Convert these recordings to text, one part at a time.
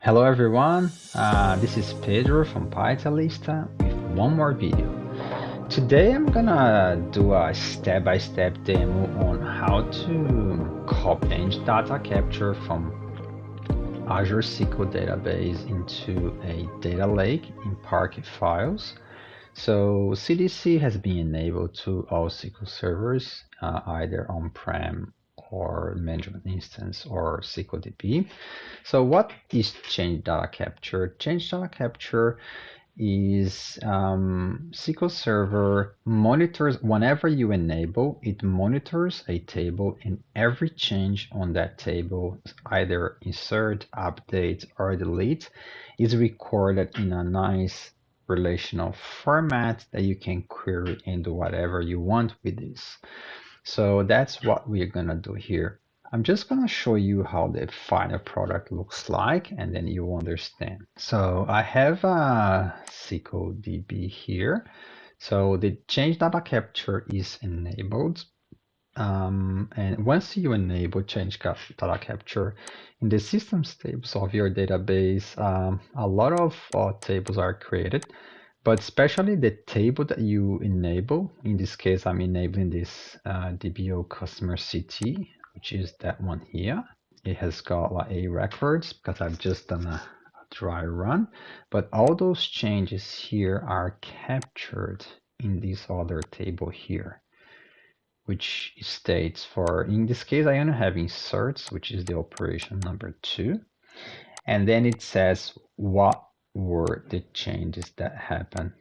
Hello everyone, this is Pedro from Pythalista with one more video. Today I'm gonna do a step-by-step demo on how to copy data capture from Azure SQL database into a data lake in Parquet files. So CDC has been enabled to all SQL servers, either on-prem or management instance or SQL DB. So what is change data capture? Change data capture is SQL Server monitors whenever you enable, it monitors a table and every change on that table, either insert, update, or delete, is recorded in a nice relational format that you can query and do whatever you want with this. So that's what we're gonna do here. I'm just gonna show you how the final product looks like and then you understand. So I have a SQL DB here. So the change data capture is enabled. And once you enable change data capture in the systems tables of your database, a lot of tables are created. But especially the table that you enable, in this case, I'm enabling this DBO customer CT, which is that one here. It has got like A records because I've just done a dry run, but all those changes here are captured in this other table here, which states for, in this case, I only have inserts, which is the operation number 2. And then it says what were the changes that happened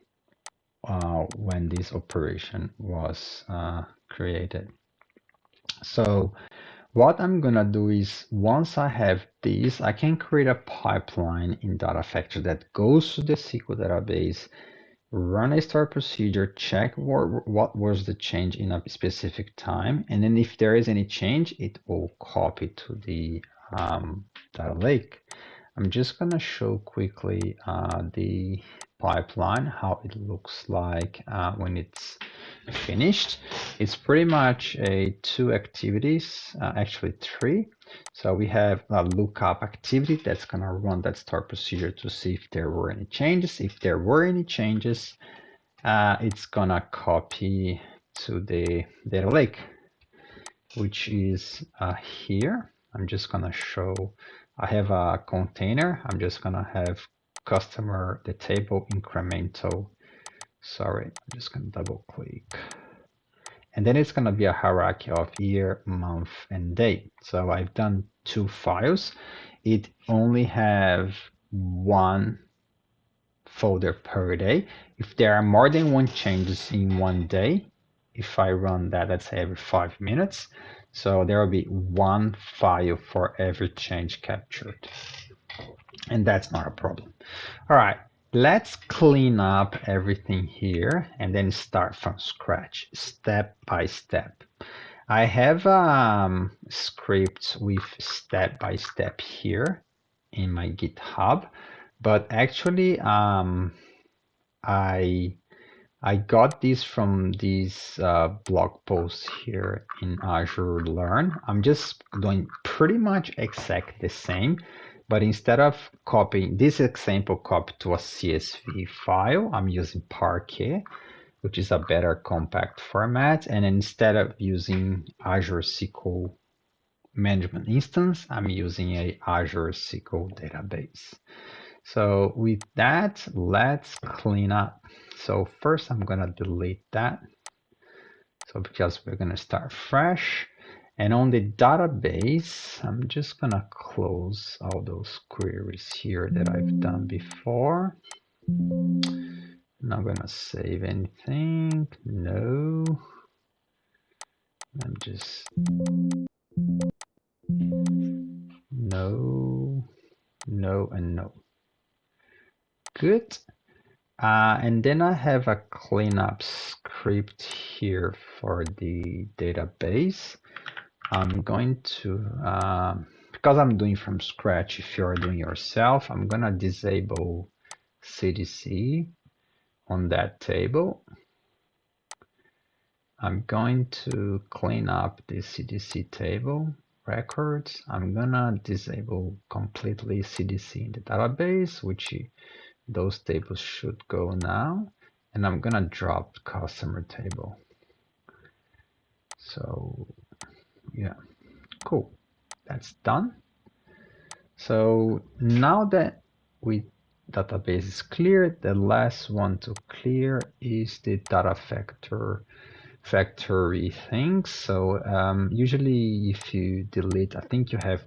when this operation was created. So what I'm gonna do is once I have this, I can create a pipeline in Data Factory that goes to the SQL database, run a store procedure, check what was the change in a specific time, and then if there is any change, it will copy to the data lake. I'm just gonna show quickly the pipeline, how it looks like when it's finished. It's pretty much two activities, actually 3. So we have a lookup activity that's gonna run that start procedure to see if there were any changes. If there were any changes, it's gonna copy to the data lake, which is here. I'm just gonna show, I have a container. I'm just gonna have customer, the table incremental. Sorry, I'm just gonna double click. And then it's gonna be a hierarchy of year, month, and date. So I've done 2 files. It only have 1 folder per day. If there are more than 1 changes in 1 day, if I run that, let's say every 5 minutes, so there will be 1 file for every change captured. And that's not a problem. All right, let's clean up everything here and then start from scratch, step by step. I have scripts with step by step here in my GitHub, but actually I got this from these blog posts here in Azure Learn. I'm just doing pretty much exact the same, but instead of copying this example copy to a CSV file, I'm using Parquet, which is a better compact format. And instead of using Azure SQL management instance, I'm using a Azure SQL database. So with that, let's clean up. So first I'm gonna delete that. So because we're gonna start fresh. And on the database, I'm just gonna close all those queries here that I've done before. Not gonna save anything, no. I'm just, no, no, and no. Good. And then I have a cleanup script here for the database. I'm going to, because I'm doing from scratch, if you're doing yourself, I'm going to disable CDC on that table. I'm going to clean up the CDC table. records. I'm gonna disable completely CDC in the database, which those tables should go now. And I'm gonna drop customer table. So yeah, cool. That's done. So now that we database is clear, the last one to clear is the data factory things. So usually if you delete, I think you have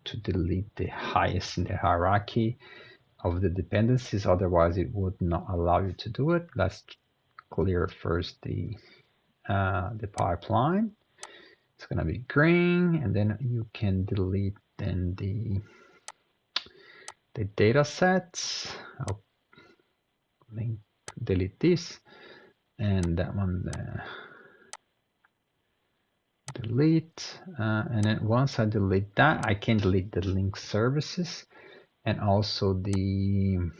to delete the highest in the hierarchy of the dependencies, otherwise it would not allow you to do it. Let's clear first the pipeline. It's gonna be green, and then you can delete then the data sets. I'll delete this and that one delete, and then once I delete that, I can delete the link services and also the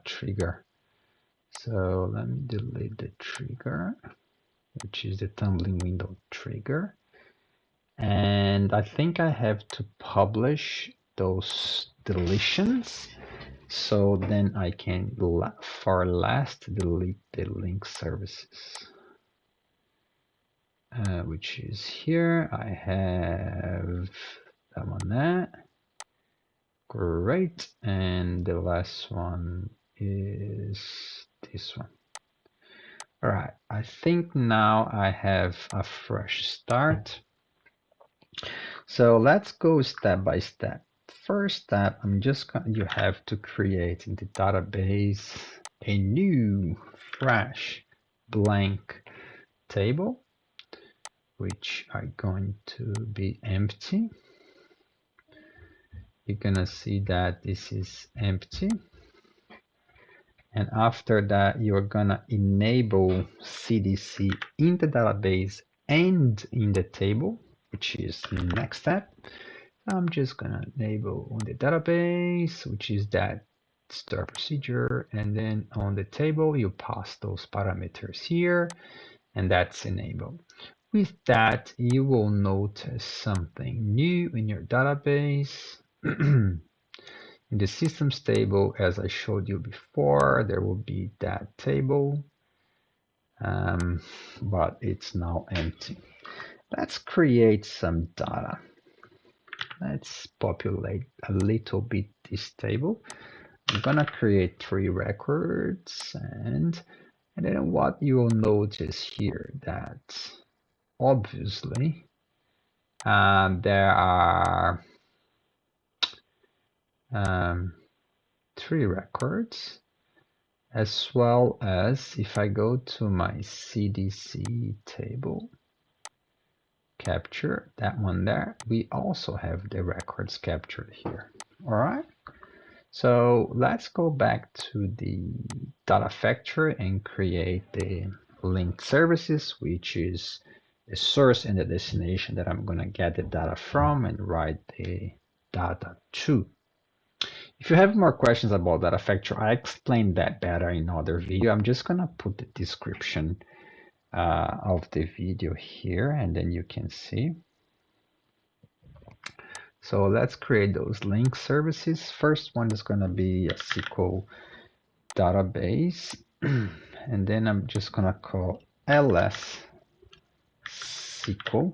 trigger. So let me delete the trigger, which is the tumbling window trigger. And I think I have to publish those deletions. So then I can for last delete the link services, which is here. I have that one there. Great. And the last one is this one. All right. I think now I have a fresh start. So let's go step by step. First step, you have to create in the database a new fresh blank table, which are going to be empty. You're gonna see that this is empty. And after that, you're gonna enable CDC in the database and in the table, which is the next step. I'm just gonna enable on the database, which is that store procedure, and then on the table you pass those parameters here, and that's enabled. With that, you will notice something new in your database. In the systems table, as I showed you before, there will be that table, but it's now empty. Let's create some data. Let's populate a little bit this table. I'm gonna create 3 records, and then what you'll notice here that obviously there are 3 records, as well as if I go to my CDC table, capture that one there, we also have the records captured here. All right. So let's go back to the data factory and create the linked services, which is the source and the destination that I'm going to get the data from and write the data to. If you have more questions about data factory, I explained that better in another video. I'm just going to put the description of the video here, and then you can see. So let's create those link services. First one is going to be a SQL database, and then I'm just going to call ls SQL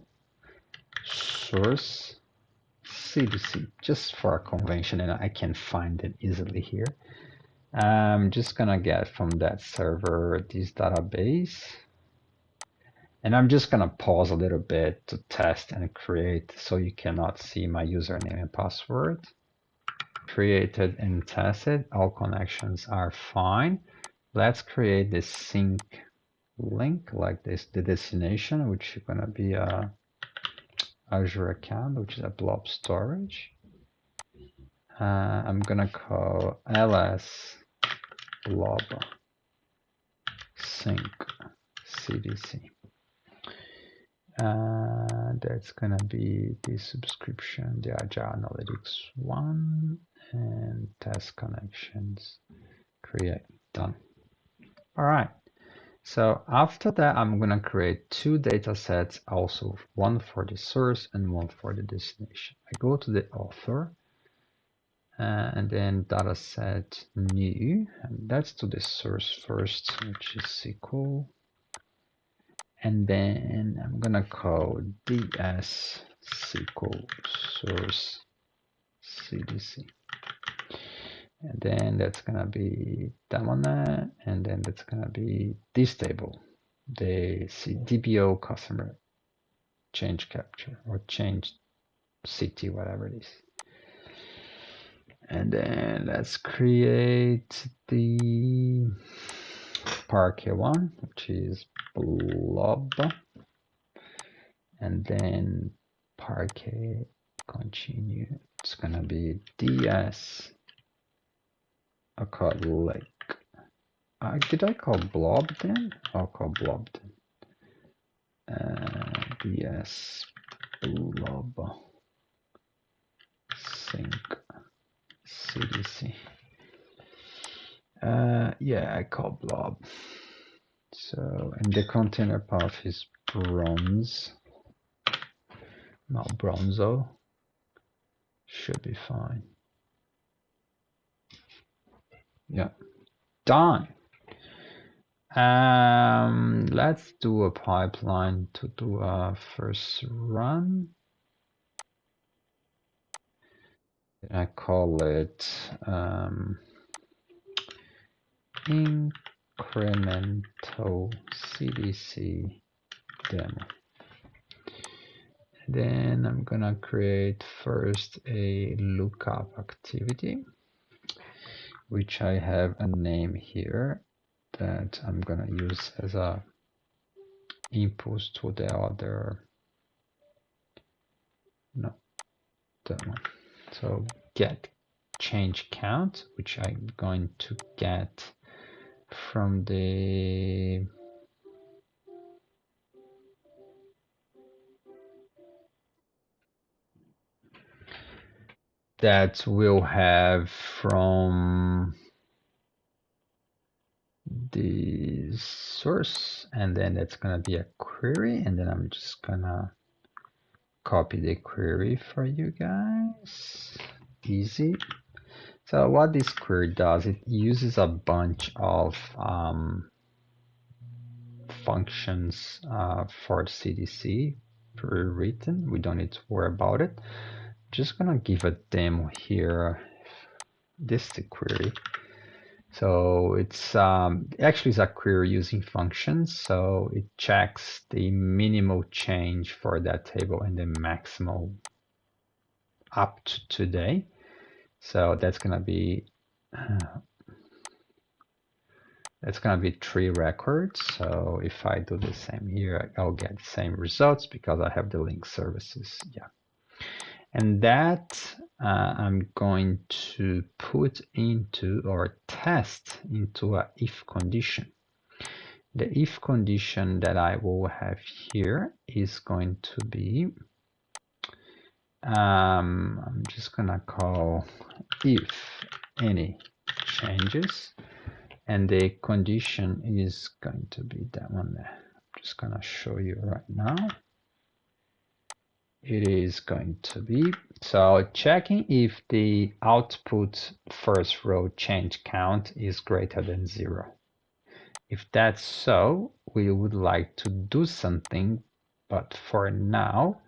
source CDC, just for a convention, and I can find it easily here. I'm just going to get from that server this database. And I'm just going to pause a little bit to test and create so you cannot see my username and password. Created and tested. All connections are fine. Let's create this sync link like this, the destination, which is going to be a Azure account, which is a blob storage. I'm going to call ls blob sync CDC. That's gonna be the subscription, the Agile Analytics one, and test connections. Create, done. All right. So after that, I'm gonna create two data sets, also one for the source and one for the destination. I go to the author and then data set new, and that's to the source first, which is SQL. And then I'm gonna call ds SQL source CDC. And then that's gonna be that one, and then that's gonna be this table, the DBO customer change capture or change city, whatever it is. And then let's create the Parquet one, which is blob, and then Parquet continue. It's gonna be ds. I call lake. Did I call blob then? I'll call blob then. Ds blob sync CDC. Yeah, I call blob. So, and the container path is bronze. Not bronzo. Should be fine. Yeah, done. Let's do a pipeline to do a first run. I call it Incremental CDC demo. Then I'm gonna create first a lookup activity, which I have a name here that I'm gonna use as a input to the other, no, that one. So get change count, which I'm going to get from the that we'll have from the source, and then that's gonna be a query, and then I'm just gonna copy the query for you guys. Easy. So what this query does, it uses a bunch of functions for CDC pre-written. We don't need to worry about it. Just gonna give a demo here. This is the query. So it's actually it's a query using functions. So it checks the minimal change for that table and the maximal up to today. So that's gonna be 3 records. So if I do the same here, I'll get the same results because I have the link services. Yeah. And that I'm going to put into or test into a if condition. The if condition that I will have here is going to be, I'm just gonna call if any changes, and the condition is going to be that one there. I'm just gonna show you right now. It is going to be, so checking if the output first row change count is greater than 0. If that's so, we would like to do something, but for now,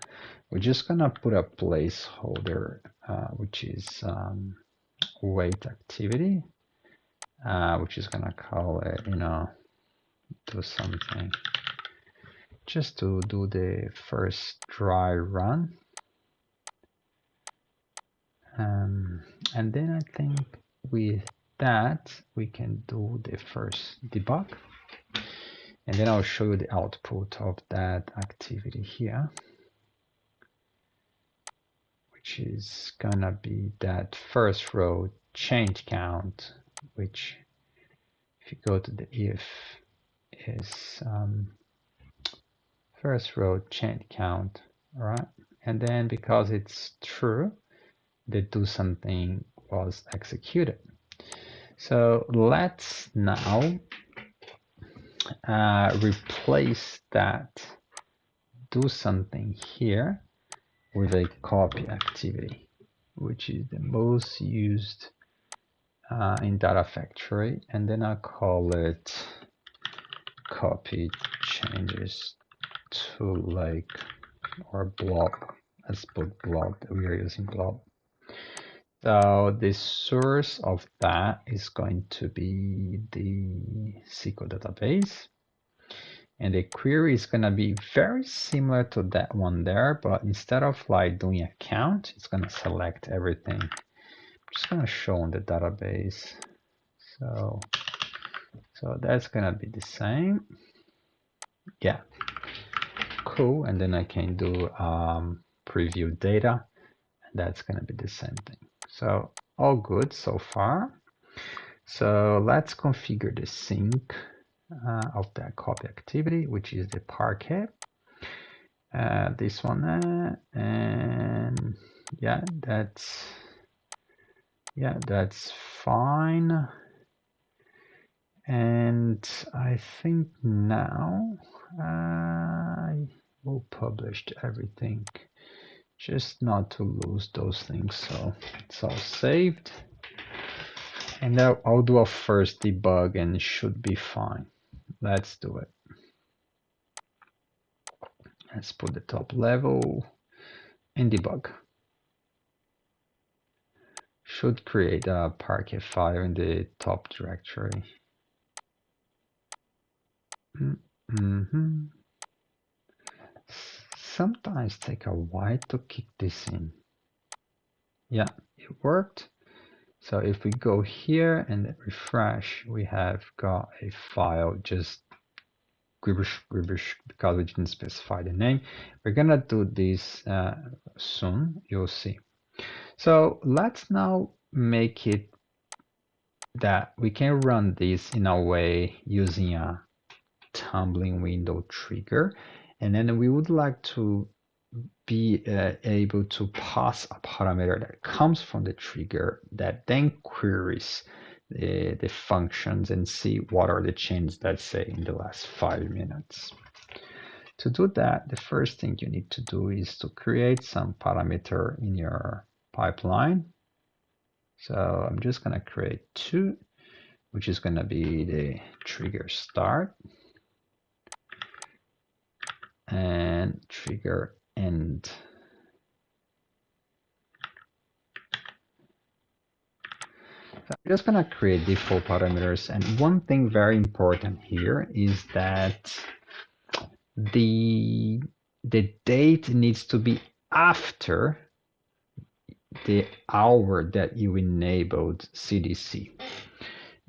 we're just gonna put a placeholder, which is wait activity, which is gonna call it, do something just to do the first dry run. And then I think with that, we can do the first debug. And then I'll show you the output of that activity here, which is gonna be that first row change count, which if you go to the if is first row change count, all right? And then because it's true, the do something was executed. So let's now replace that, do something here with a copy activity, which is the most used in Data Factory, and then I'll call it copy changes to lake or blob. Let's put blob, we are using blob. So the source of that is going to be the SQL database. And the query is going to be very similar to that one there, but instead of like doing a count, it's going to select everything. I'm just going to show on the database. So that's going to be the same. Yeah, cool. And then I can do preview data, and that's going to be the same thing. So all good so far. So let's configure the sync of that copy activity, which is the Parquet. This one, and yeah, that's fine. And I think now I will publish everything, just not to lose those things. So it's all saved. And now I'll do a first debug and it should be fine. Let's do it. Let's put the top level and debug. Should create a Parquet file in the top directory. Sometimes take a while to kick this in. Yeah, it worked. So if we go here and refresh, we have got a file just gibberish because we didn't specify the name. We're gonna do this soon, you'll see. So let's now make it that we can run this in a way using a tumbling window trigger, and then we would like to be able to pass a parameter that comes from the trigger that then queries the functions and see what are the changes, let's say, in the last 5 minutes. To do that, the first thing you need to do is to create some parameter in your pipeline. So I'm just going to create 2, which is going to be the trigger start and trigger end. So I'm just going to create default parameters, and one thing very important here is that the date needs to be after the hour that you enabled CDC.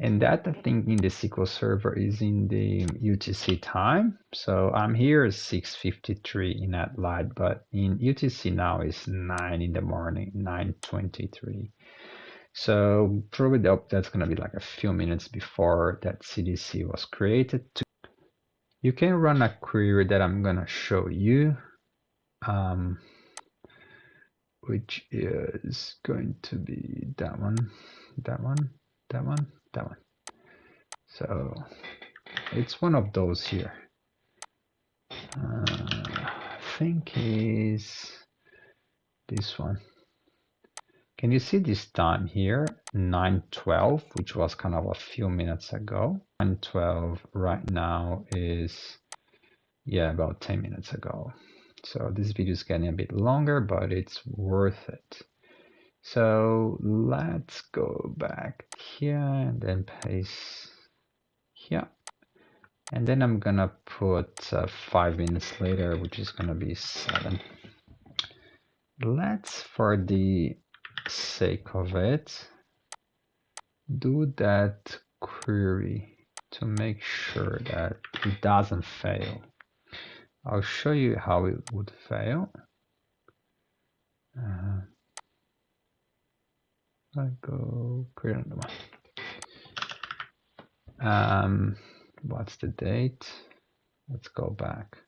And that, I think, in the SQL Server is in the UTC time. So I'm here at 6:53 in Adelaide, but in UTC now is 9 in the morning, 9:23. So probably that's going to be like a few minutes before that CDC was created. You can run a query that I'm going to show you, which is going to be that one, that one, that one, that one. So it's one of those here. I think is this one. Can you see this time here? 9:12, which was kind of a few minutes ago. 9:12 right now is, yeah, about 10 minutes ago. So this video is getting a bit longer, but it's worth it. So let's go back here and then paste here. And then I'm gonna put 5 minutes later, which is gonna be 7. Let's, for the sake of it, do that query to make sure that it doesn't fail. I'll show you how it would fail. I go create another one. What's the date? Let's go back.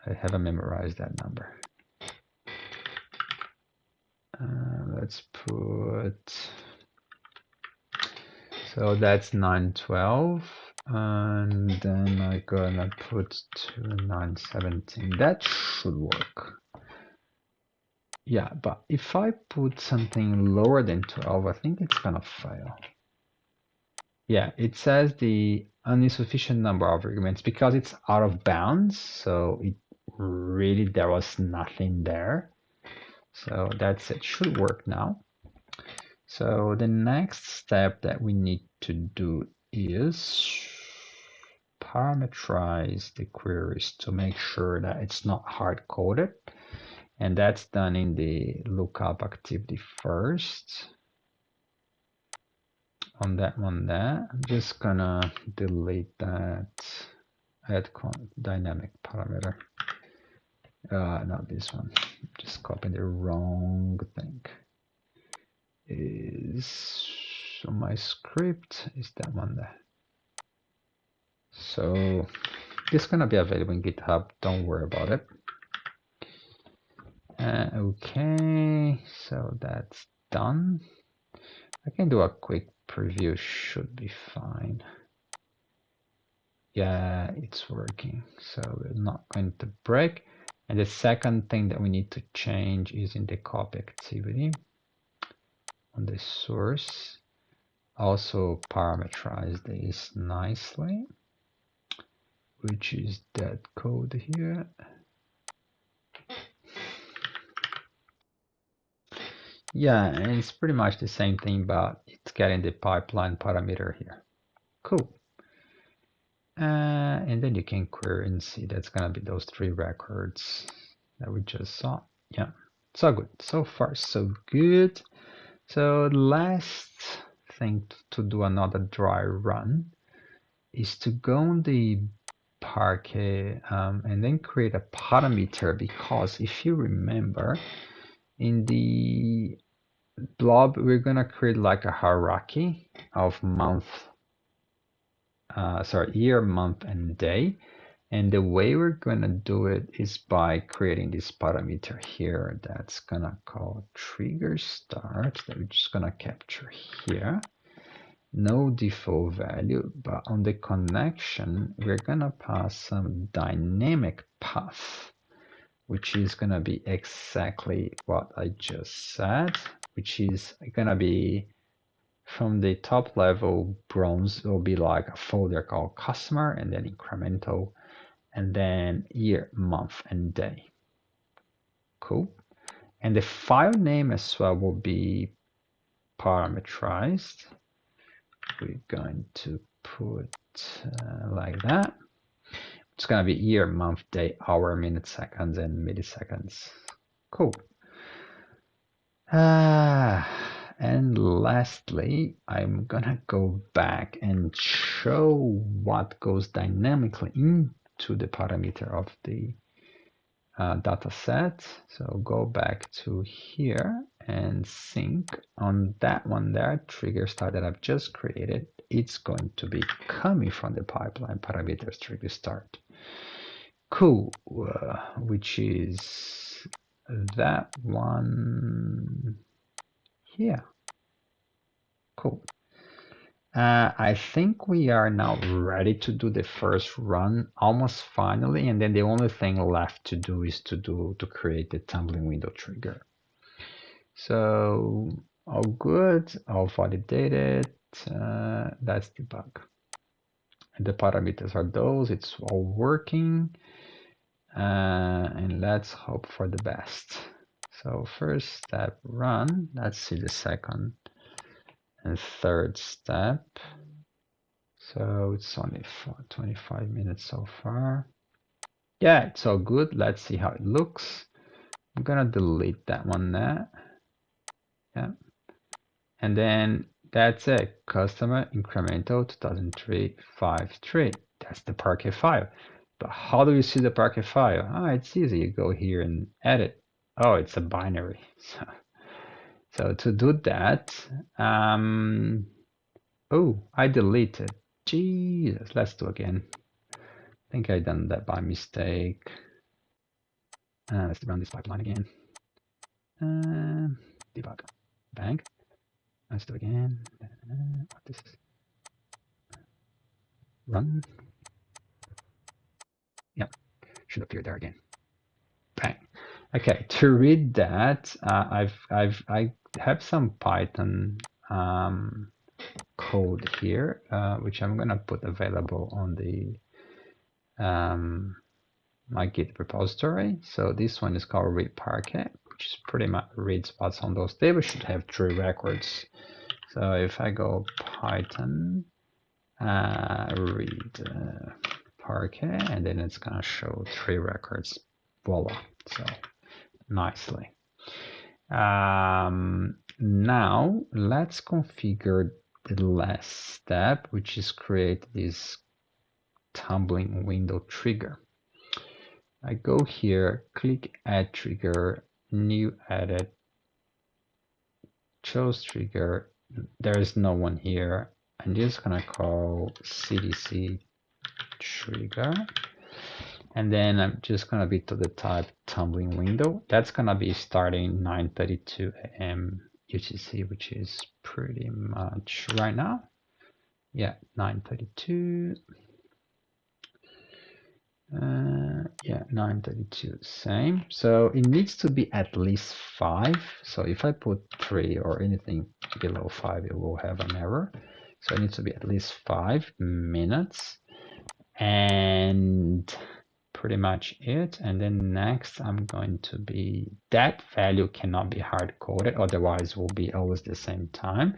I haven't memorized that number. Let's put, so that's 9:12, And then I'm gonna put 2917. That should work. Yeah, but if I put something lower than 12, I think it's gonna fail. Yeah, it says the insufficient number of arguments because it's out of bounds. So it really, there was nothing there. So that's it, should work now. So the next step that we need to do is parameterize the queries to make sure that it's not hard-coded. And that's done in the lookup activity first. On that one there, I'm just gonna delete that add dynamic parameter. Not this one. Just copying the wrong thing. Is so my script is that one there. So it's gonna be available in GitHub. Don't worry about it. Okay, so that's done. I can do a quick preview. Should be fine. Yeah, it's working. So we're not going to break. And the second thing that we need to change is in the copy activity on the source. Also parameterize this nicely, which is that code here. Yeah, and it's pretty much the same thing, but it's getting the pipeline parameter here. Cool. And then you can query and see that's gonna be those 3 records that we just saw. Yeah, so good. So far, so good. So the last thing to do another dry run is to go on the Parquet and then create a parameter, because if you remember in the blob we're gonna create like a hierarchy of year, month, and day. And the way we're gonna do it is by creating this parameter here that's gonna call trigger start that we're just gonna capture here. No default value, but on the connection, we're gonna pass some dynamic path, which is gonna be exactly what I just said, which is gonna be from the top level bronze, will be like a folder called customer, and then incremental, and then year, month, and day. Cool. And the file name as well will be parameterized. We're going to put like that. It's going to be year, month, day, hour, minute, seconds, and milliseconds. Cool. And lastly, I'm gonna go back and show what goes dynamically into the parameter of the data set. So go back to here and sync on that one there, trigger start that I've just created. It's going to be coming from the pipeline parameters trigger start. Cool, which is that one here. Cool. I think we are now ready to do the first run almost finally, and then the only thing left to do is to create the tumbling window trigger. So all good, all validated. That's the bug. The parameters are those, it's all working. And let's hope for the best. So first step run, let's see the second and third step. So it's only for 25 minutes so far. Yeah, it's all good. Let's see how it looks. I'm gonna delete that one there. Yeah. And then that's it. Customer incremental 2003-53. That's the Parquet file. But how do you see the Parquet file? Ah, it's easy. You go here and edit. Oh, it's a binary. So to do that, oh, I deleted. Jesus, let's do again. I think I done that by mistake. Let's run this pipeline again. Debug. Bang. Let's do again. What this is. run. Yep, should appear there again. Bang. Okay, to read that, I have some Python code here, which I'm gonna put available on the my Git repository. So this one is called read parquet, which is pretty much reads what's on those tables. Should have 3 records. So if I go Python read parquet, and then it's gonna show 3 records. Voila! So nicely. Now let's configure the last step, which is create this tumbling window trigger. I go here, click add trigger, new edit, chose trigger. There is no one here. I'm just gonna call CDC trigger. And then I'm just gonna be to the type tumbling window. That's gonna be starting 9:32 a.m. UTC, which is pretty much right now. Yeah, 9:32. Yeah, 9:32, same. So it needs to be at least 5. So if I put 3 or anything below 5, it will have an error. So it needs to be at least 5 minutes. And pretty much it. And then next I'm going to be, that value cannot be hard coded, otherwise will be always the same time.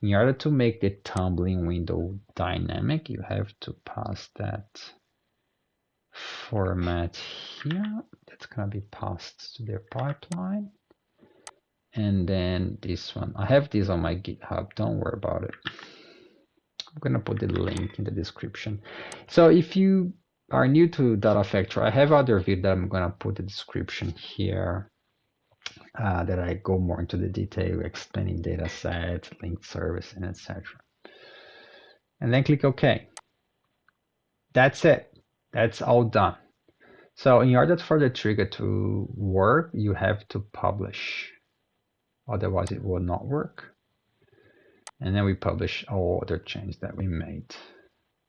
In order to make the tumbling window dynamic, you have to pass that format here. That's gonna be passed to their pipeline. And then this one, I have this on my GitHub, don't worry about it. I'm gonna put the link in the description. So if you are new to Data Factory, I have other video that I'm gonna put the description here that I go more into the detail, explaining data sets, linked service, and etc. And then click OK. That's it. That's all done. So in order for the trigger to work, you have to publish. Otherwise, it will not work. And then we publish all other changes that we made.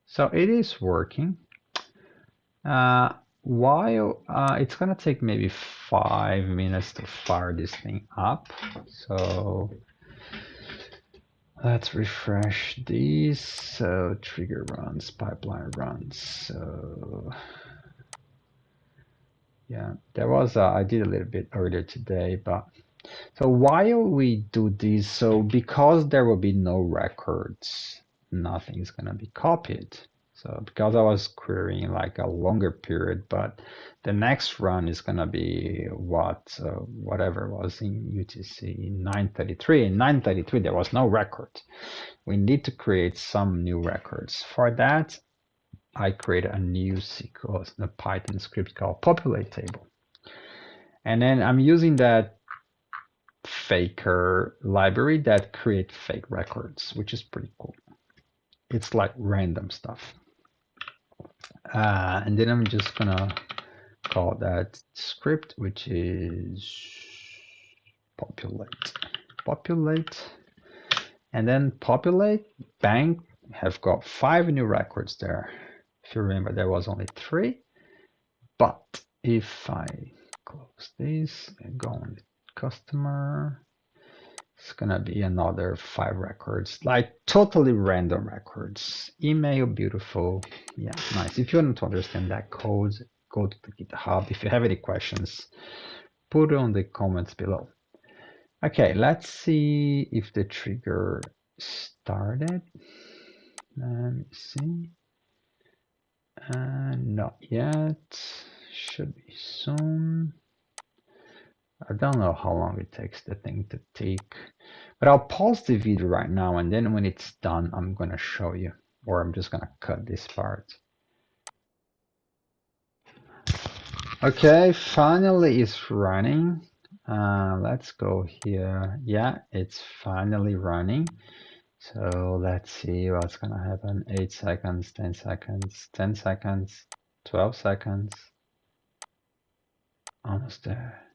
So it is working. While it's gonna take maybe 5 minutes to fire this thing up. So let's refresh these. So trigger runs, pipeline runs. So yeah, there was I did a little bit earlier today, but so while we do this, so because there will be no records, nothing is gonna be copied. So because I was querying like a longer period, but the next run is gonna be whatever was in UTC 9:33. In 9:33 there was no record. We need to create some new records. For that, I created a new SQL, a Python script called populate table. And then I'm using that faker library that create fake records, which is pretty cool. It's like random stuff. And then I'm just gonna call that script, which is populate, and then populate, bang, have got 5 new records there. If you remember, there was only 3, but if I close this and go on the customer, it's gonna be another 5 records, like totally random records. Email, beautiful, yeah, nice. If you want to understand that code, go to the GitHub. If you have any questions, put it on the comments below. Okay, let's see if the trigger started. Let me see. Not yet. Should be soon. I don't know how long it takes the thing to take, but I'll pause the video right now, and then when it's done, I'm gonna show you, or I'm just gonna cut this part. Okay, finally it's running. Let's go here. Yeah, it's finally running. So let's see what's gonna happen. 8 seconds, 10 seconds, 10 seconds, 12 seconds. Almost there.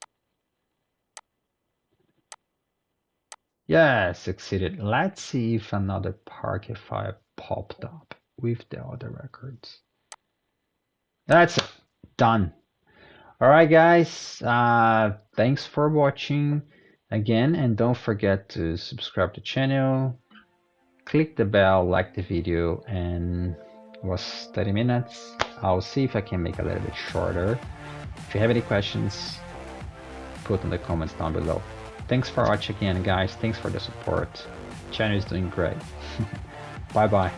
Yeah, succeeded. Let's see if another Parquet file popped up. with the other records. That's it. Done. Alright guys, thanks for watching again, and don't forget to subscribe to the channel, click the bell, like the video, and it was 30 minutes. I'll see if I can make it a little bit shorter. If you have any questions, put in the comments down below. Thanks for watching again guys, thanks for the support. Channel is doing great. Bye bye.